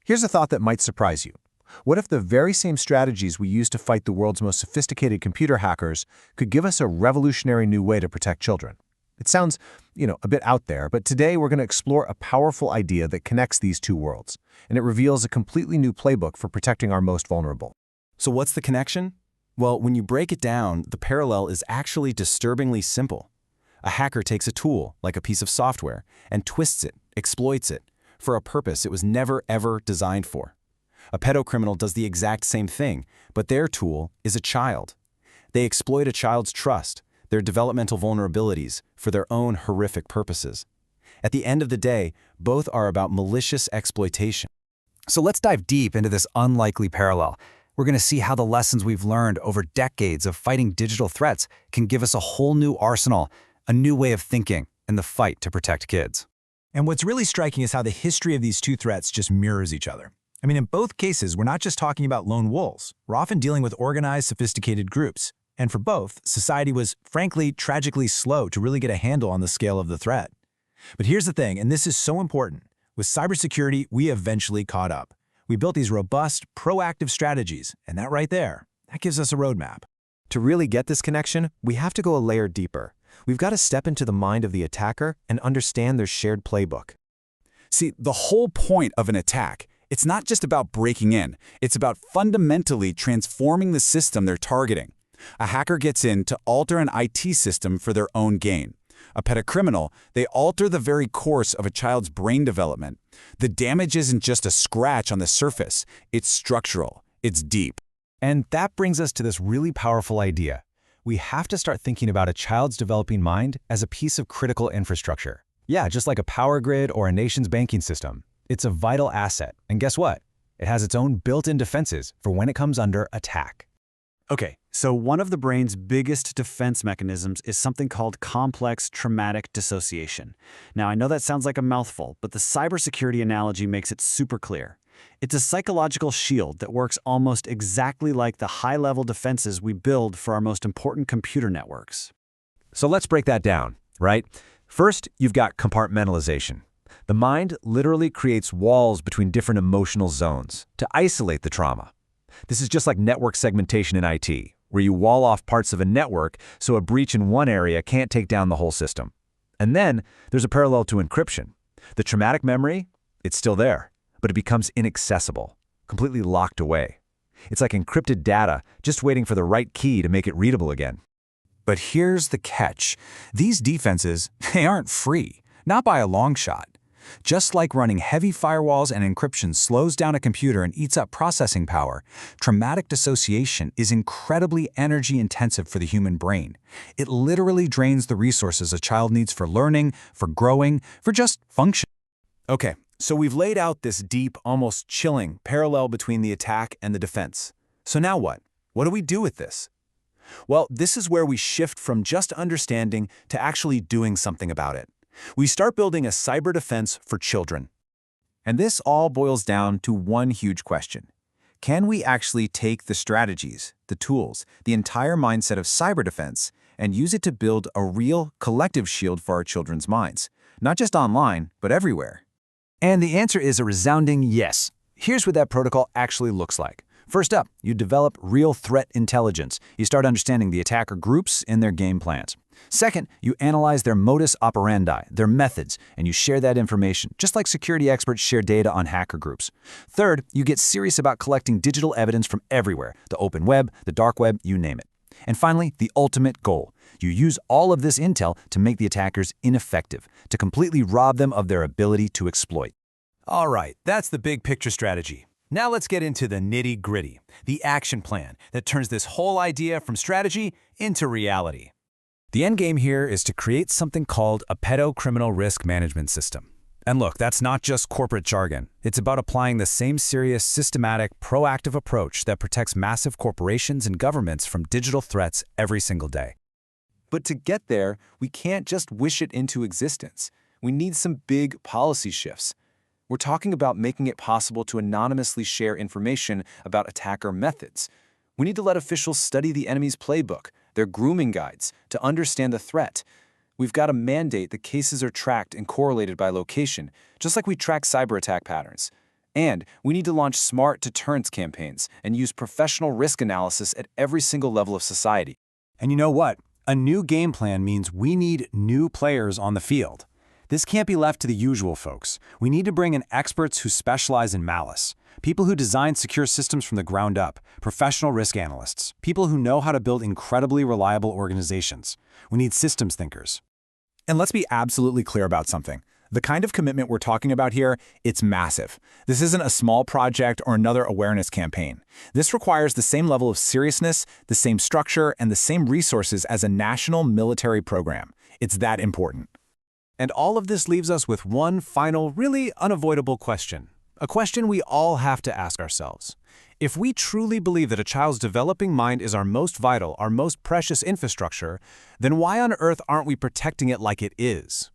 Here's a thought that might surprise you. What if the very same strategies we use to fight the world's most sophisticated computer hackers could give us a revolutionary new way to protect children? It sounds, a bit out there, but today we're going to explore a powerful idea that connects these two worlds, and it reveals a completely new playbook for protecting our most vulnerable. So what's the connection? Well, when you break it down, the parallel is actually disturbingly simple. A hacker takes a tool, like a piece of software, and twists it, exploits it, for a purpose it was never ever designed for. A pedocriminal does the exact same thing, but their tool is a child. They exploit a child's trust, their developmental vulnerabilities, for their own horrific purposes. At the end of the day, both are about malicious exploitation. So let's dive deep into this unlikely parallel. We're going to see how the lessons we've learned over decades of fighting digital threats can give us a whole new arsenal, a new way of thinking in the fight to protect kids. And what's really striking is how the history of these two threats just mirrors each other. I mean, in both cases, we're not just talking about lone wolves. We're often dealing with organized, sophisticated groups. And for both, society was, frankly, tragically slow to really get a handle on the scale of the threat. But here's the thing, and this is so important. With cybersecurity, we eventually caught up. We built these robust, proactive strategies, and that right there, that gives us a roadmap. To really get this connection, we have to go a layer deeper. We've got to step into the mind of the attacker and understand their shared playbook. See, the whole point of an attack, it's not just about breaking in. It's about fundamentally transforming the system they're targeting. A hacker gets in to alter an IT system for their own gain. A pedocriminal, they alter the very course of a child's brain development. The damage isn't just a scratch on the surface. It's structural. It's deep. And that brings us to this really powerful idea. We have to start thinking about a child's developing mind as a piece of critical infrastructure. Yeah, just like a power grid or a nation's banking system. It's a vital asset. And guess what? It has its own built-in defenses for when it comes under attack. Okay, so one of the brain's biggest defense mechanisms is something called complex traumatic dissociation. Now, I know that sounds like a mouthful, but the cybersecurity analogy makes it super clear. It's a psychological shield that works almost exactly like the high-level defenses we build for our most important computer networks. So let's break that down, right? First, you've got compartmentalization. The mind literally creates walls between different emotional zones to isolate the trauma. This is just like network segmentation in IT, where you wall off parts of a network so a breach in one area can't take down the whole system. And then there's a parallel to encryption. The traumatic memory, it's still there, but it becomes inaccessible, completely locked away. It's like encrypted data, just waiting for the right key to make it readable again. But here's the catch. These defenses, they aren't free, not by a long shot. Just like running heavy firewalls and encryption slows down a computer and eats up processing power, traumatic dissociation is incredibly energy-intensive for the human brain. It literally drains the resources a child needs for learning, for growing, for just function. Okay, so we've laid out this deep, almost chilling parallel between the attack and the defense. So now what? What do we do with this? Well, this is where we shift from just understanding to actually doing something about it. We start building a cyber defense for children. And this all boils down to one huge question. Can we actually take the strategies, the tools, the entire mindset of cyber defense and use it to build a real collective shield for our children's minds? Not just online, but everywhere. And the answer is a resounding yes. Here's what that protocol actually looks like. First up, you develop real threat intelligence. You start understanding the attacker groups and their game plans. Second, you analyze their modus operandi, their methods, and you share that information, just like security experts share data on hacker groups. Third, you get serious about collecting digital evidence from everywhere, the open web, the dark web, you name it. And finally, the ultimate goal. You use all of this intel to make the attackers ineffective, to completely rob them of their ability to exploit. All right, that's the big picture strategy. Now let's get into the nitty-gritty, the action plan that turns this whole idea from strategy into reality. The end game here is to create something called a pedocriminal risk management system. And look, that's not just corporate jargon. It's about applying the same serious, systematic, proactive approach that protects massive corporations and governments from digital threats every single day. But to get there, we can't just wish it into existence. We need some big policy shifts. We're talking about making it possible to anonymously share information about attacker methods. We need to let officials study the enemy's playbook, their grooming guides, to understand the threat. We've got to mandate that cases are tracked and correlated by location, just like we track cyber attack patterns. And we need to launch smart deterrence campaigns and use professional risk analysis at every single level of society. And you know what? A new game plan means we need new players on the field. This can't be left to the usual folks. We need to bring in experts who specialize in malice, people who design secure systems from the ground up, professional risk analysts, people who know how to build incredibly reliable organizations. We need systems thinkers. And let's be absolutely clear about something. The kind of commitment we're talking about here, it's massive. This isn't a small project or another awareness campaign. This requires the same level of seriousness, the same structure, and the same resources as a national military program. It's that important. And all of this leaves us with one final, really unavoidable question. A question we all have to ask ourselves. If we truly believe that a child's developing mind is our most vital, our most precious infrastructure, then why on earth aren't we protecting it like it is?